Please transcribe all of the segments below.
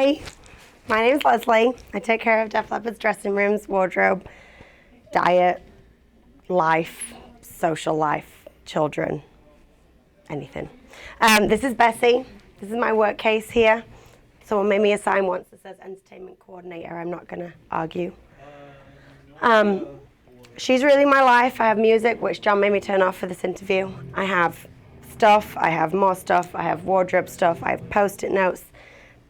Hi, my name is Lesley. I take care of Def Leppard's dressing rooms, wardrobe, diet, life, social life, children, anything. This is Bessie. This is my work case here. Someone made me a sign once that says entertainment coordinator. I'm not going to argue. She's really my life. I have music, which John made me turn off for this interview. I have stuff. I have more stuff. I have wardrobe stuff. I have Post-it notes.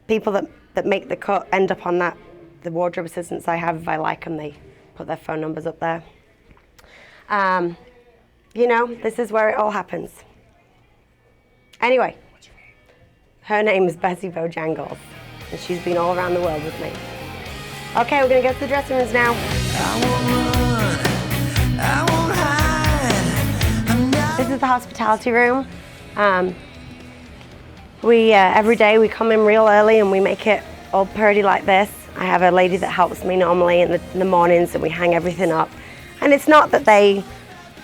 People that make the cut end up on that. The wardrobe assistants I have, if I like them, they put their phone numbers up there. You know, this is where it all happens. Anyway, her name is Bessie Bojangles, and she's been all around the world with me. Okay, we're gonna go to the dressing rooms now. This is the hospitality room. Every day we come in real early and we make it all pretty like this. I have a lady that helps me normally in the mornings, and we hang everything up. And it's not that they,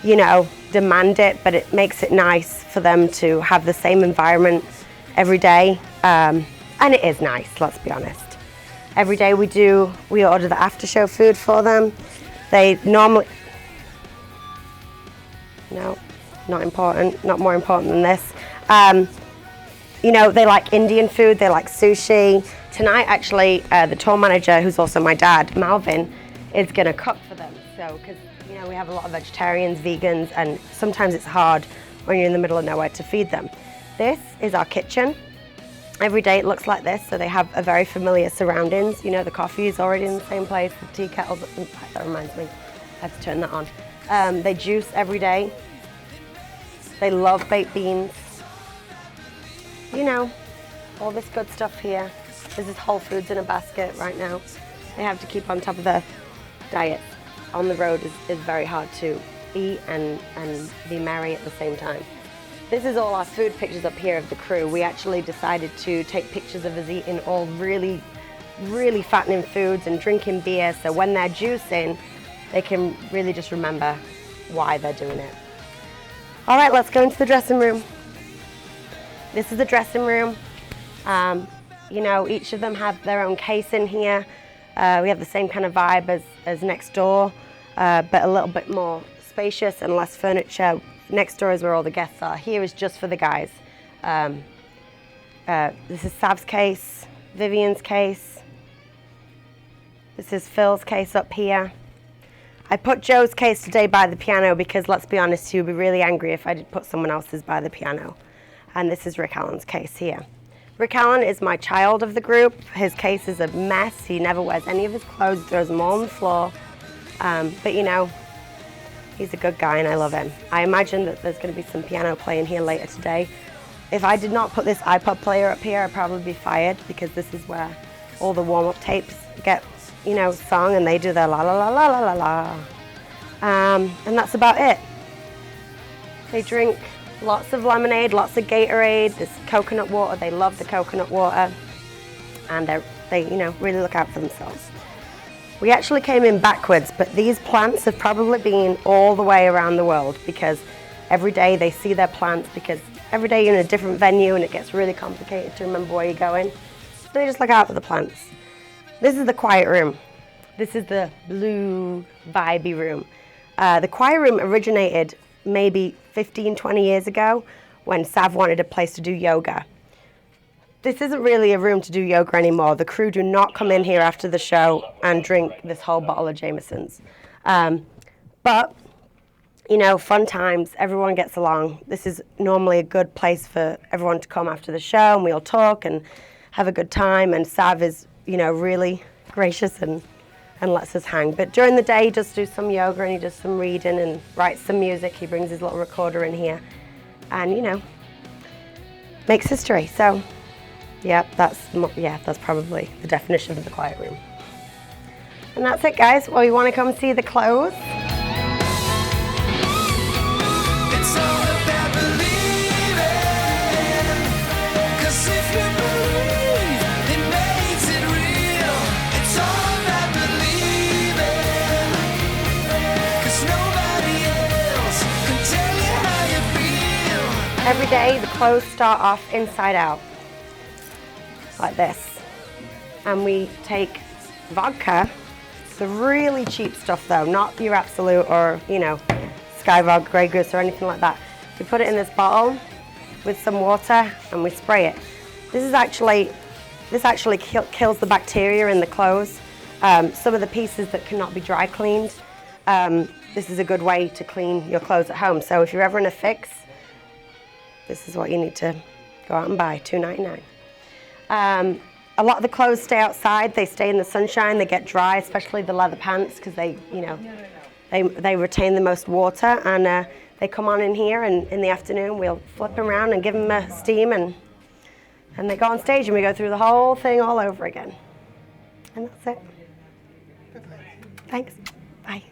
you know, demand it, but it makes it nice for them to have the same environment every day. And it is nice, let's be honest. Every day we order the after show food for them. They normally, no, not important, not more important than this. You know, they like Indian food, they like sushi. Tonight, actually, the tour manager, who's also my dad, Malvin, is gonna cook for them. So, because, you know, we have a lot of vegetarians, vegans, and sometimes it's hard when you're in the middle of nowhere to feed them. This is our kitchen. Every day it looks like this, so they have a very familiar surroundings. You know, the coffee is already in the same place, the tea kettles, that reminds me, I have to turn that on. They juice every day. They love baked beans. You know, all this good stuff here. This is Whole Foods in a basket right now. They have to keep on top of their diet. On the road is very hard to eat and be merry at the same time. This is all our food pictures up here of the crew. We actually decided to take pictures of us eating all really, really fattening foods and drinking beer, so when they're juicing, they can really just remember why they're doing it. All right, let's go into the dressing room. This is the dressing room. You know, each of them have their own case in here. We have the same kind of vibe as next door, but a little bit more spacious and less furniture. Next door is where all the guests are. Here is just for the guys. This is Sav's case, Vivian's case. This is Phil's case up here. I put Joe's case today by the piano because, let's be honest, he would be really angry if I did put someone else's by the piano. And this is Rick Allen's case here. Rick Allen is my child of the group. His case is a mess. He never wears any of his clothes, throws them all on the floor. But you know, he's a good guy and I love him. I imagine that there's going to be some piano playing here later today. If I did not put this iPod player up here, I'd probably be fired, because this is where all the warm-up tapes get, you know, sung, and they do their la la la la la la la. And that's about it. They drink lots of lemonade, lots of Gatorade, this coconut water. They love the coconut water, and they you know, really look out for themselves. We actually came in backwards, but these plants have probably been all the way around the world, because every day they see their plants, because every day you're in a different venue and it gets really complicated to remember where you're going. So they just look out for the plants. This is the quiet room. This is the blue, vibey room. The quiet room originated maybe 15, 20 years ago when Sav wanted a place to do yoga. This isn't really a room to do yoga anymore. The crew do not come in here after the show and drink this whole bottle of Jameson's. But, you know, fun times, everyone gets along. This is normally a good place for everyone to come after the show, and we all talk and have a good time, and Sav is, you know, really gracious and lets us hang. But during the day, he does do some yoga and he does some reading and writes some music. He brings his little recorder in here and, you know, makes history. So, yeah, that's probably the definition of the quiet room. And that's it, guys. Well, you want to come see the clothes? It's all about believing, 'cause if you believe, it makes it real. It's all about believing, 'cause nobody else can tell you how you feel. Every day, the clothes start off inside out, like this. and we take vodka, the really cheap stuff though, not your Absolute or, you know, Sky Vodka, Grey Goose or anything like that. We put it in this bottle with some water and we spray it. This actually kills the bacteria in the clothes. Some of the pieces that cannot be dry cleaned, this is a good way to clean your clothes at home. So if you're ever in a fix, this is what you need to go out and buy, $2.99. A lot of the clothes stay outside. They stay in the sunshine. They get dry, especially the leather pants, because they, you know, they retain the most water. And they come on in here, and in the afternoon we'll flip them around and give them a steam, and they go on stage, and we go through the whole thing all over again. And that's it. Thanks. Bye.